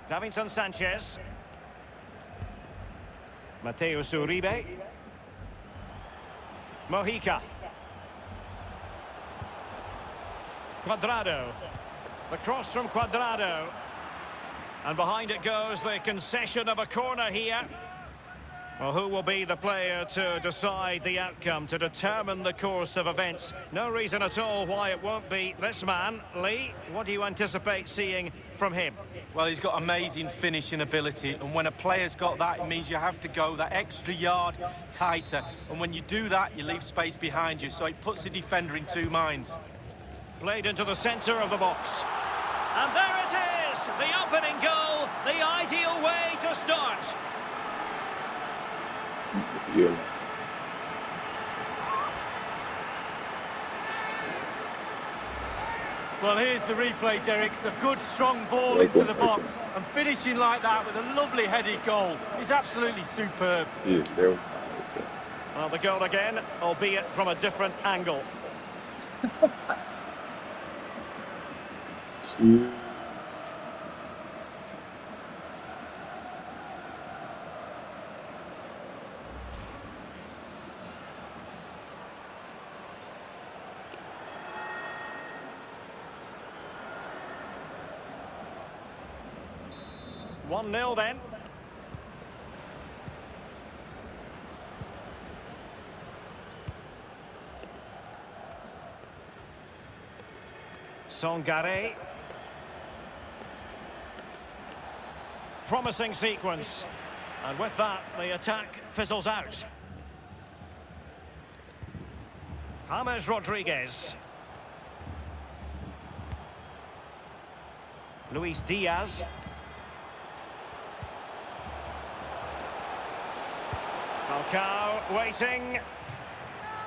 Davinson Sanchez. Mateus Uribe. Mojica. Cuadrado. The cross from Cuadrado. And behind it goes the concession of a corner here. Well, who will be the player to decide the outcome, to determine the course of events? No reason at all why it won't be this man. Lee, what do you anticipate seeing from him? Well, he's got amazing finishing ability, and when a player's got that, it means you have to go that extra yard tighter. And when you do that, you leave space behind you, so it puts the defender in two minds. Played into the centre of the box. And there it is! The opening goal, the ideal way to start. Yeah. Well, here's the replay, Derek. It's a good, strong ball into the box. And finishing like that with a lovely headed goal is absolutely superb. Well, the goal again, albeit from a different angle. Yeah. 1-0 then. Songare. Promising sequence. And with that, the attack fizzles out. James Rodriguez. Luis Diaz. Falcao waiting.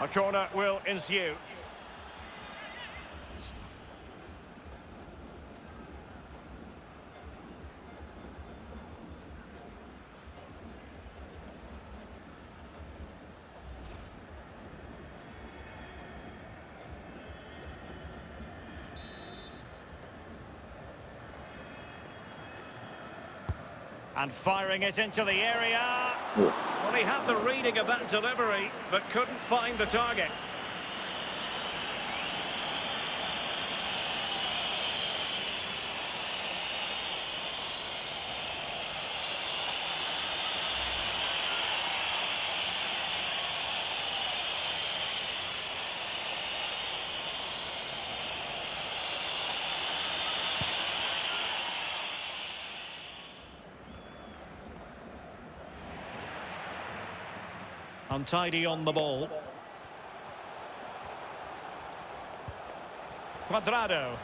A corner will ensue. And firing it into the area. Well, he had the reading of that delivery, but couldn't find the target. Untidy on the ball. Cuadrado.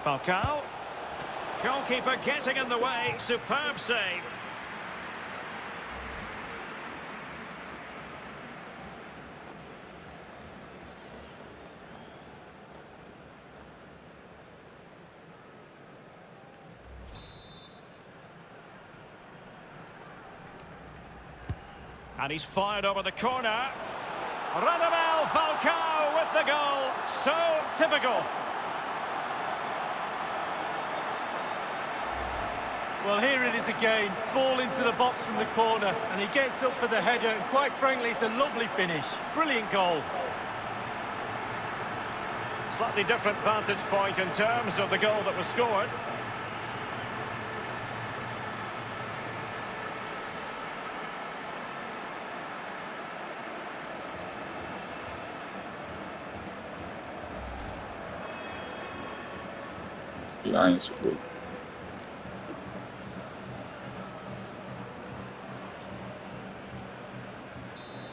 Falcao. Goalkeeper getting in the way. Superb save. And he's fired over the corner. Radamel Falcao with the goal. So typical. Well, here it is again. Ball into the box from the corner, and he gets up for the header, and quite frankly, it's a lovely finish. Brilliant goal. Slightly different vantage point in terms of the goal that was scored. Lions would.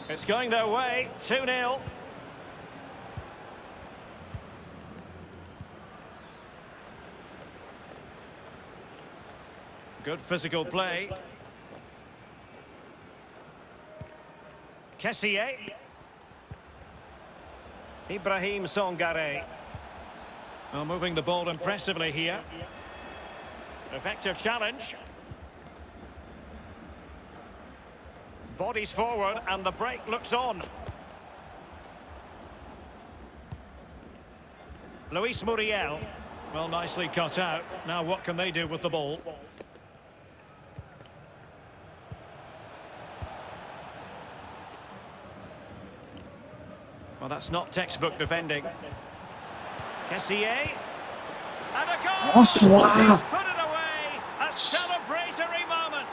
It's going their way, 2-0. Good physical play. Kessié. Ibrahim Songare. Well, moving the ball impressively here. Effective challenge. Bodies forward and the break looks on. Luis Muriel. Well, nicely cut out. Now what can they do with the ball? Well, that's not textbook defending. Kessié. And a goal! Nossa, uau! He's put it away! A celebratory moment!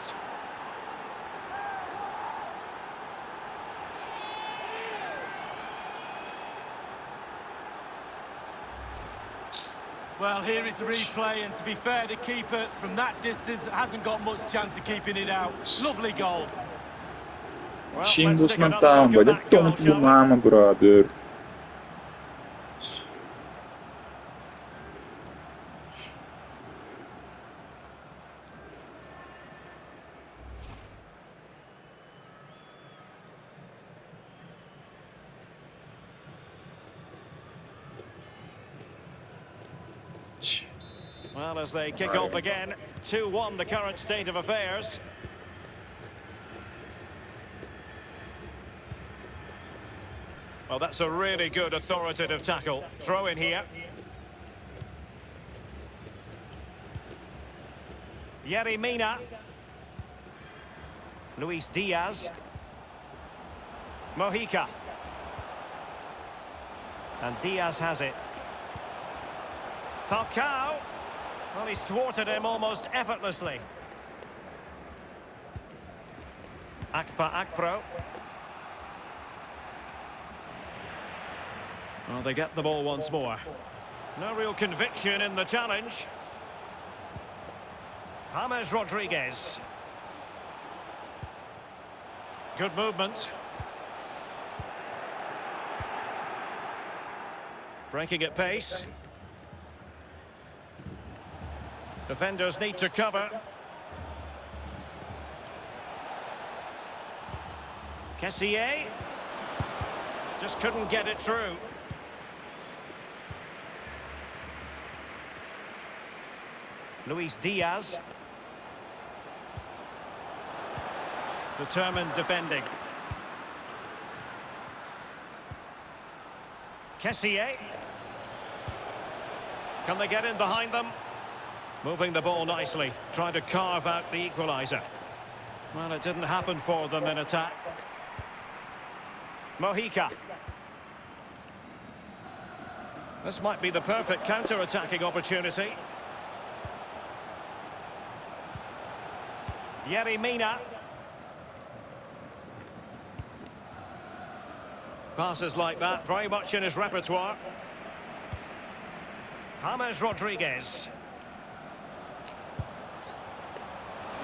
Well, here is the replay, and to be fair, the keeper from that distance hasn't got much chance of keeping it out. Lovely goal. Well, Xinga let's os take another look mantão, at vai that goal, tonto do shall we? mama, brother. Well, as they kick off again, 2-1 the current state of affairs. Well, that's a really good authoritative tackle. Throw in here. Yerry Mina. Luis Diaz. Mojica. And Diaz has it. Falcao. Well, he's thwarted him almost effortlessly. Akpa Akpro. Well, they get the ball once more. No real conviction in the challenge. James Rodriguez. Good movement. Breaking at pace. Defenders need to cover. Kessié. Just couldn't get it through. Luis Diaz. Determined defending. Kessié. Can they get in behind them? Moving the ball nicely, trying to carve out the equaliser. Well, it didn't happen for them in attack. Mojica. This might be the perfect counter-attacking opportunity. Yerry Mina. Passes like that, very much in his repertoire. James Rodriguez.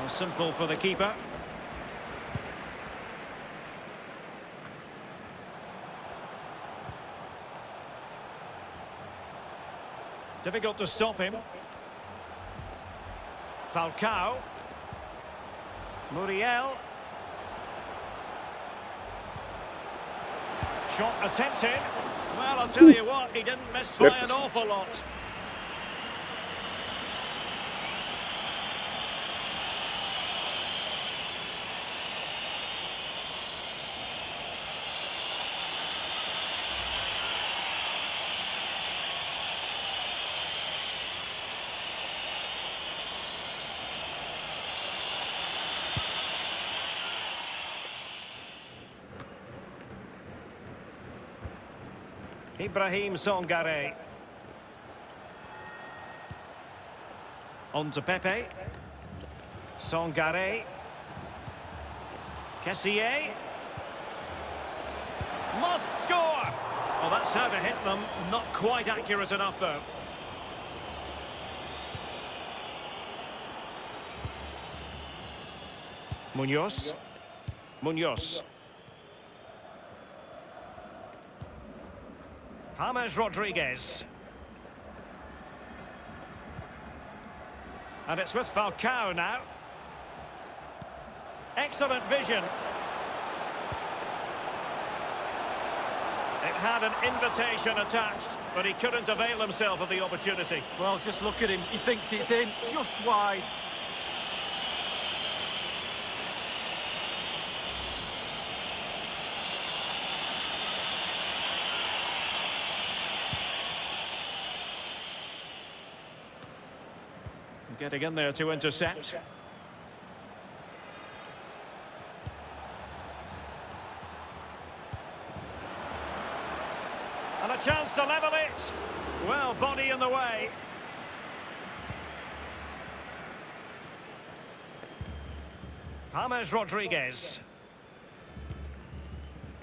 Oh, simple for the keeper. Difficult to stop him. Falcao. Muriel. Shot attempted. Well, I'll tell you what, he didn't miss by an awful lot. Ibrahim Songare. On to Pepe. Songare. Kessié. Must score! Well, that's how to hit them. Not quite accurate enough, though. Munoz. Munoz. James Rodriguez. And it's with Falcao now. Excellent vision. It had an invitation attached, but he couldn't avail himself of the opportunity. Well, just look at him. He thinks it's in, just wide. Getting in there to intercept. And a chance to level it. Well, body in the way. James Rodriguez.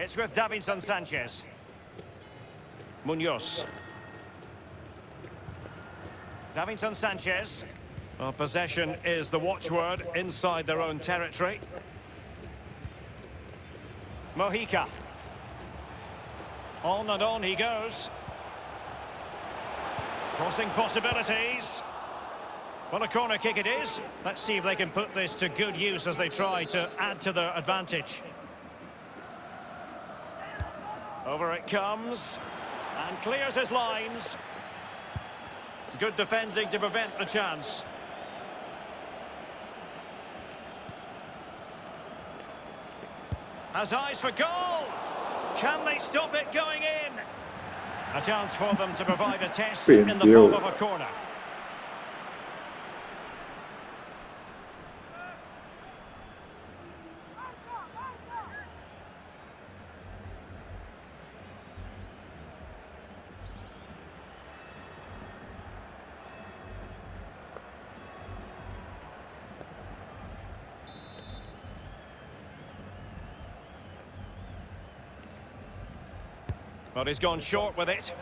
It's with Davinson Sanchez. Munoz. Davinson Sanchez. Well, possession is the watchword inside their own territory. Mojica. On and on he goes. Crossing possibilities. Well, a corner kick it is. Let's see if they can put this to good use as they try to add to their advantage. Over it comes. And clears his lines. Good defending to prevent the chance. Has eyes for goal. Can they stop it going in? A chance for them to provide a test in the form of a corner. But he's gone short with it.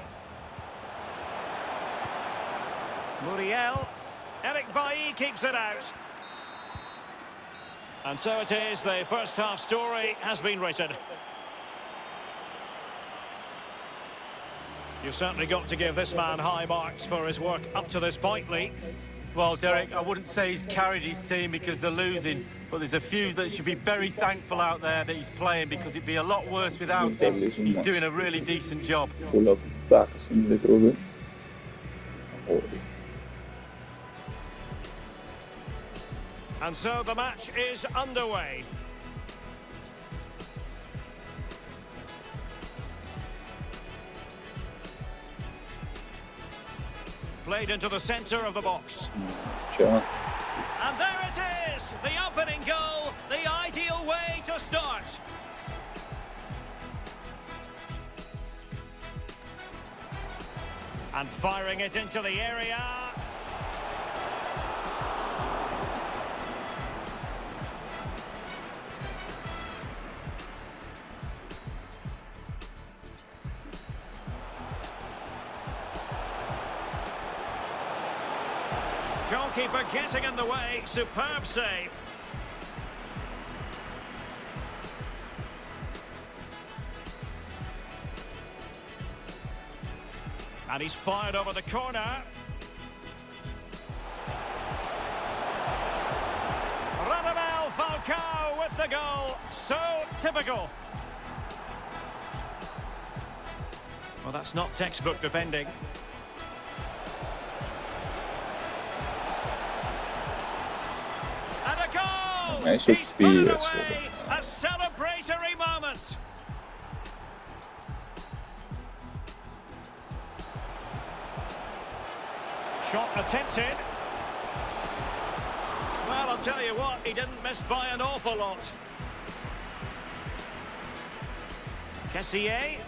Muriel. Eric Bailly keeps it out. And so it is, the first half story has been written. You've certainly got to give this man high marks for his work up to this point, Lee. Well, Derek, I wouldn't say he's carried his team because they're losing, but there's a few that should be very thankful out there that he's playing because it'd be a lot worse without him. He's doing a really decent job. Pull up back a little bit. And so the match is underway. Played into the centre of the box. Sure. And there it is! The opening goal, the ideal way to start. And firing it into the area. Goalkeeper getting in the way, superb save. And he's fired over the corner. Radamel Falcao with the goal. So typical. Well, that's not textbook defending. And a goal! Hij is ook He's put it PS. away. A celebratory moment. Shot attempted. Well, I'll tell you what, he didn't miss by an awful lot. Kessier.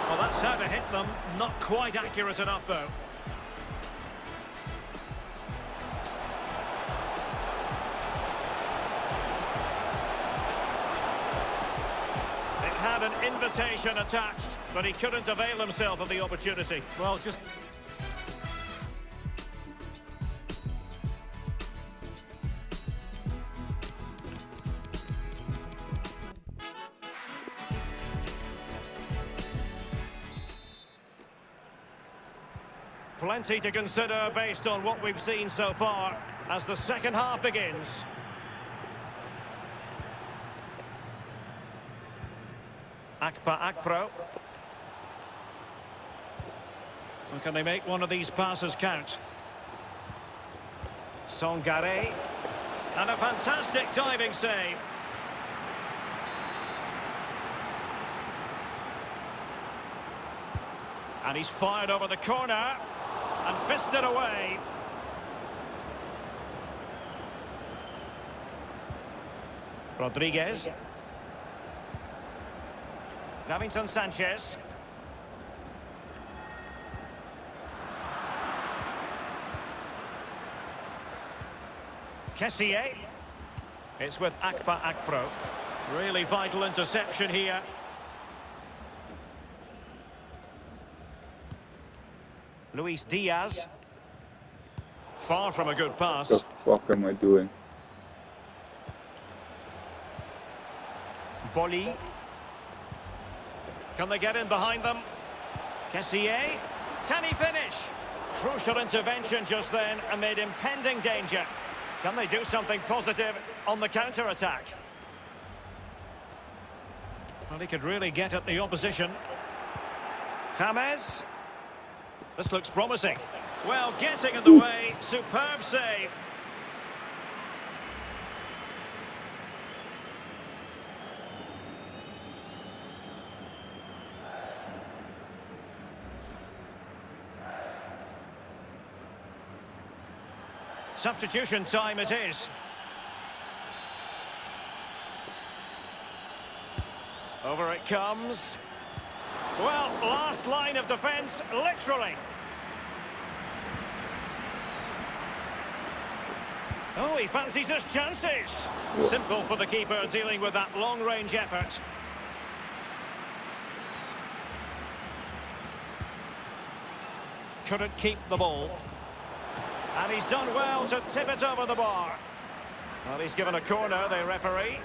Well, that's how to hit them. Not quite accurate enough, though. It had an invitation attached, but he couldn't avail himself of the opportunity. Well, just... Plenty to consider based on what we've seen so far as the second half begins. Akpa Akpro. And can they make one of these passes count? Songare. And a fantastic diving save. And he's fired over the corner and fisted away. Rodriguez. Davinson Sanchez. Kessié. It's with Akpa Akpro. Really vital interception here. Luis Diaz. Far from a good pass. What the fuck am I doing? Bolly. Can they get in behind them? Kessié. Can he finish? Crucial intervention just then amid impending danger. Can they do something positive on the counter-attack? Well, he could really get at the opposition. James. This looks promising. Well, getting in the way. Superb save. Substitution time it is. Over it comes. Well, last line of defence, literally. Oh, he fancies his chances. Simple for the keeper dealing with that long-range effort. Couldn't keep the ball. And he's done well to tip it over the bar. Well, he's given a corner, the referee.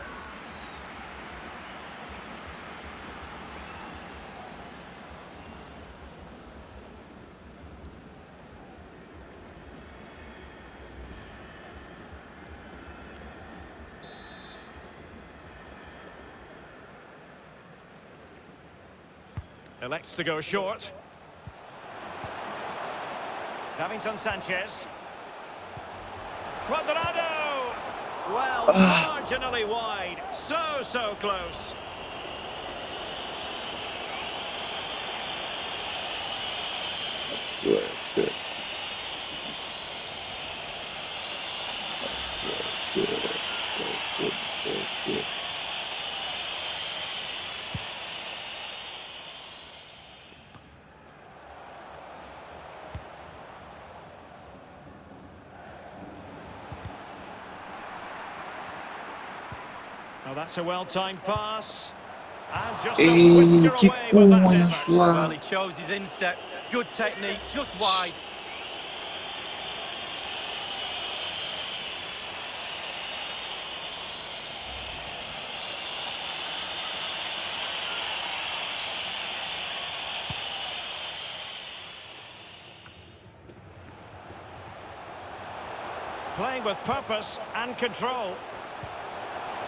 Elects to go short. Davinson Sanchez. Cuadrado! Well, marginally wide. So close. That's it. That's it. That's it. That's it. Well, that's a well-timed pass. And just a whisker away with that effort. Well, he chose his instep. Good technique, just wide. Playing with purpose and control.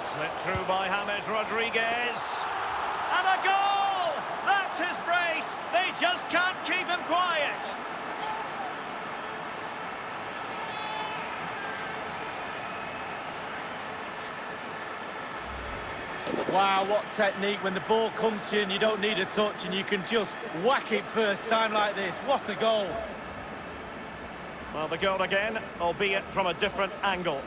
Slipped through by James Rodriguez. And a goal! That's his brace. They just can't keep him quiet. Wow, what technique when the ball comes to you and you don't need a touch and you can just whack it first time like this. What a goal. Well, the goal again, albeit from a different angle.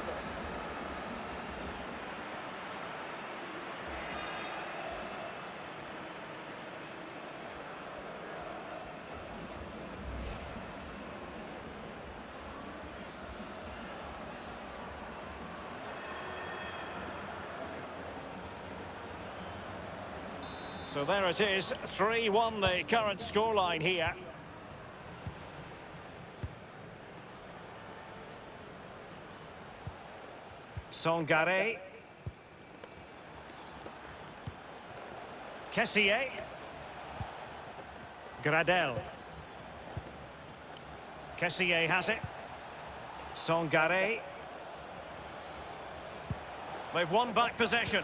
So there it is, 3-1 the current scoreline here. Sangare. Kessié. Gradel. Kessié has it. Sangare. They've won back possession.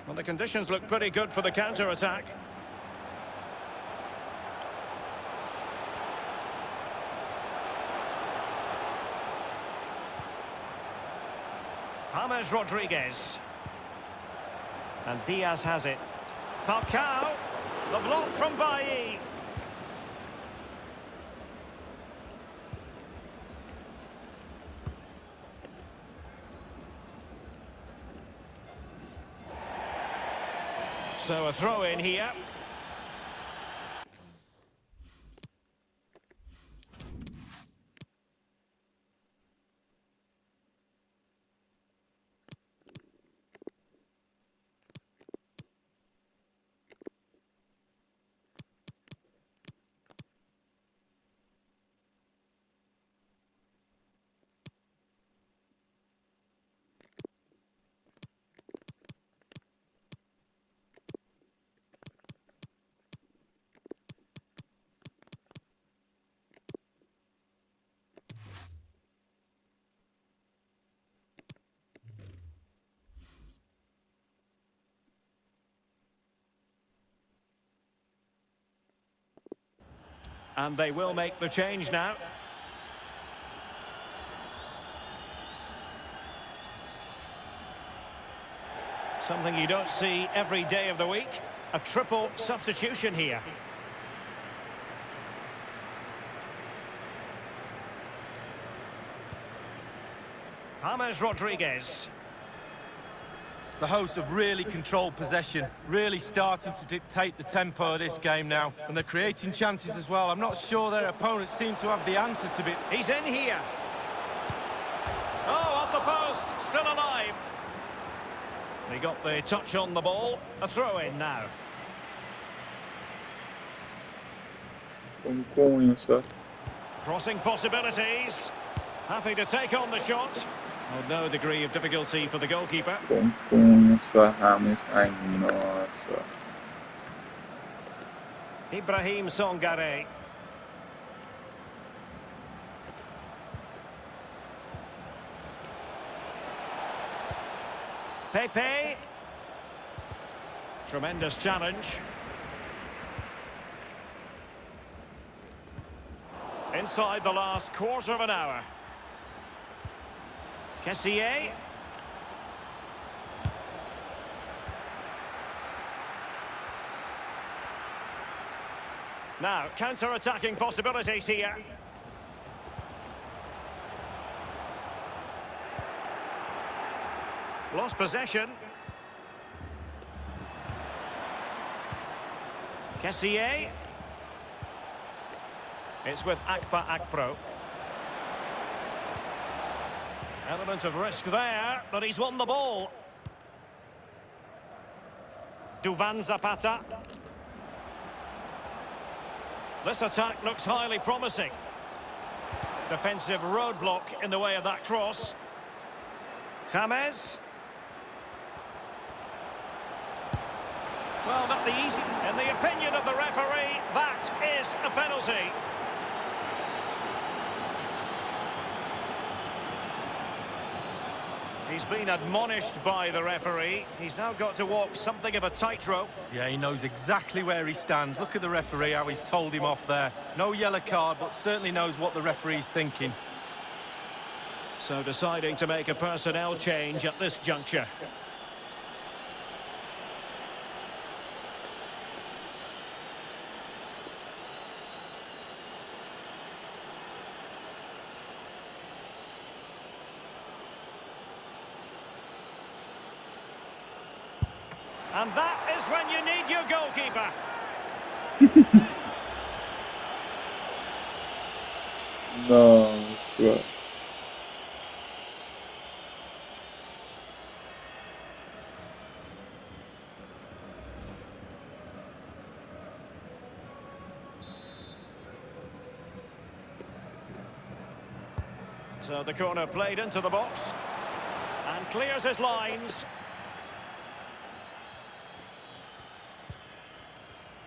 Well, the conditions look pretty good for the counter-attack. James Rodriguez. And Diaz has it. Falcao. The block from Bailly. So a throw in here. And they will make the change now. Something you don't see every day of the week. A triple substitution here. James Rodriguez. The hosts have really controlled possession, really starting to dictate the tempo of this game now. And they're creating chances as well. I'm not sure their opponents seem to have the answer to it. He's in here. Oh, off the post, still alive. He got the touch on the ball. A throw in now. Só. Crossing possibilities. Happy to take on the shot. Oh, no degree of difficulty for the goalkeeper. Só, James. Ai, nossa. Ibrahim Songare. Pepe. Tremendous challenge. Inside the last quarter of an hour. Kessié. Now, counter-attacking possibilities here. Lost possession. Kessié. It's with Akpa. Element of risk there, but he's won the ball. Duvan Zapata. This attack looks highly promising. Defensive roadblock in the way of that cross. James. Well, not the easy. In the opinion of the referee, that is a penalty. He's been admonished by the referee. He's now got to walk something of a tightrope. Yeah, he knows exactly where he stands. Look at the referee, how he's told him off there. No yellow card, but certainly knows what the referee's thinking. So deciding to make a personnel change at this juncture. And that is when you need your goalkeeper. Nossa. So the corner played into the box. And clears his lines.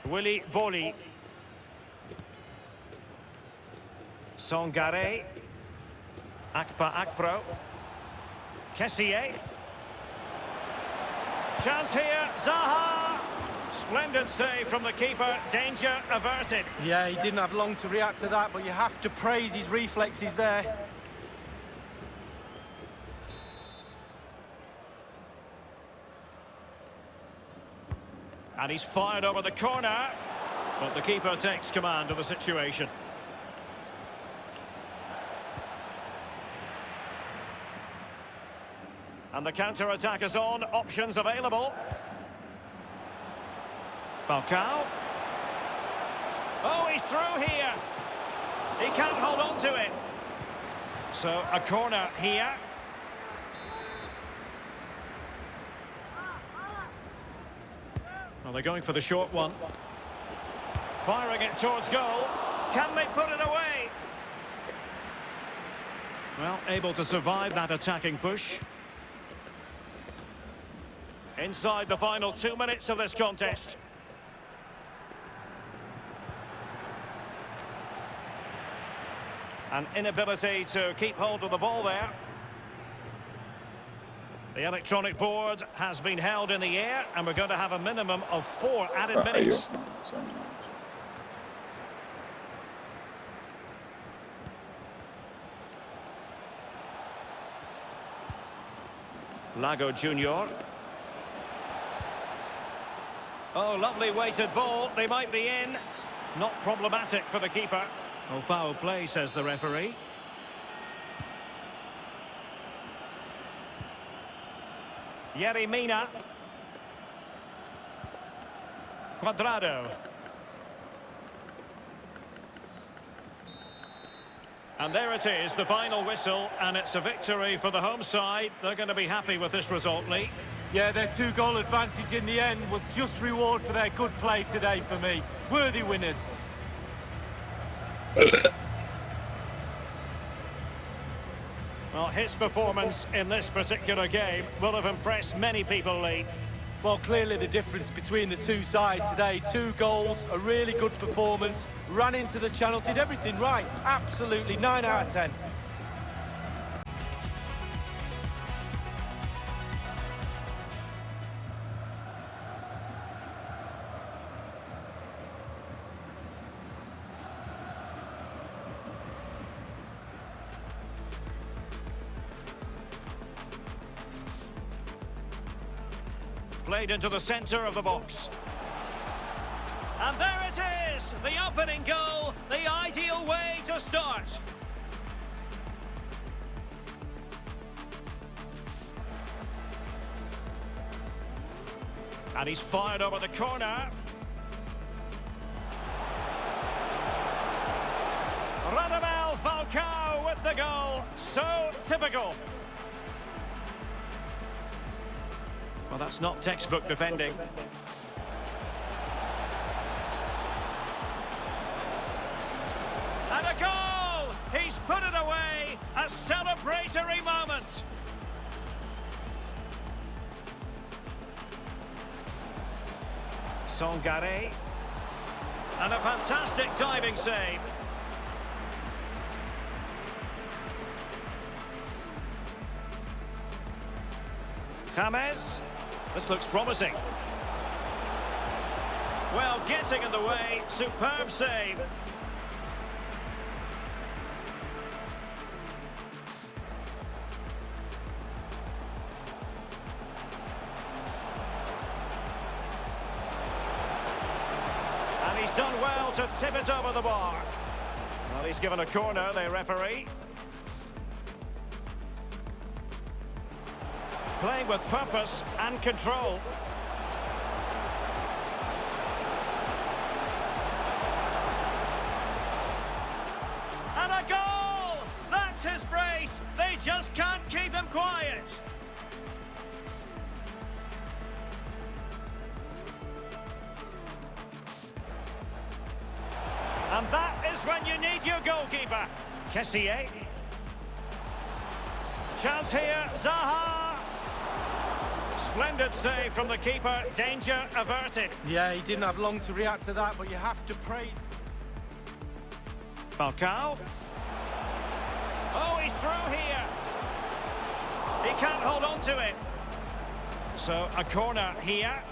Willy Boli. Songare. Akpa. Kessié. Chance here, Zaha. Splendid save from the keeper, danger averted. Yeah, he didn't have long to react to that, but you have to praise his reflexes there. And he's fired over the corner. But the keeper takes command of the situation. And the counter-attack is on. Options available. Falcao. Oh, he's through here. He can't hold on to it. So, a corner here. Well, they're going for the short one. Firing it towards goal. Can they put it away? Well, able to survive that attacking push. Inside the final 2 minutes of this contest. An inability to keep hold of the ball there. The electronic board has been held in the air, and we're going to have a minimum of 4 added minutes. Lago Junior. Oh, lovely weighted ball. They might be in. Not problematic for the keeper. Oh, foul play, says the referee. Yerry Mina. Cuadrado. And there it is, the final whistle, and it's a victory for the home side. They're going to be happy with this result, Lee. Yeah, their 2-goal advantage in the end was just reward for their good play today for me. Worthy winners. Well, his performance in this particular game will have impressed many people, Lee. Well, clearly the difference between the two sides today. 2 goals, a really good performance, ran into the channel, did everything right. Absolutely, 9 out of 10. Played into the centre of the box. And there it is! The opening goal, the ideal way to start. And he's fired over the corner. Radamel Falcao with the goal. So typical. Well, that's not textbook defending. And a goal! He's put it away! A celebratory moment! Songare. And a fantastic diving save. James. This looks promising. Well, getting in the way. Superb save. And he's done well to tip it over the bar. Well, he's given a corner, the referee. Playing with purpose and control. And a goal! That's his brace! They just can't keep him quiet! And that is when you need your goalkeeper. Kessié. Chance here, Zaha. Splendid save from the keeper, danger averted. Yeah, he didn't have long to react to that, but you have to praise. Falcao. Oh, he's through here. He can't hold on to it. So, a corner here.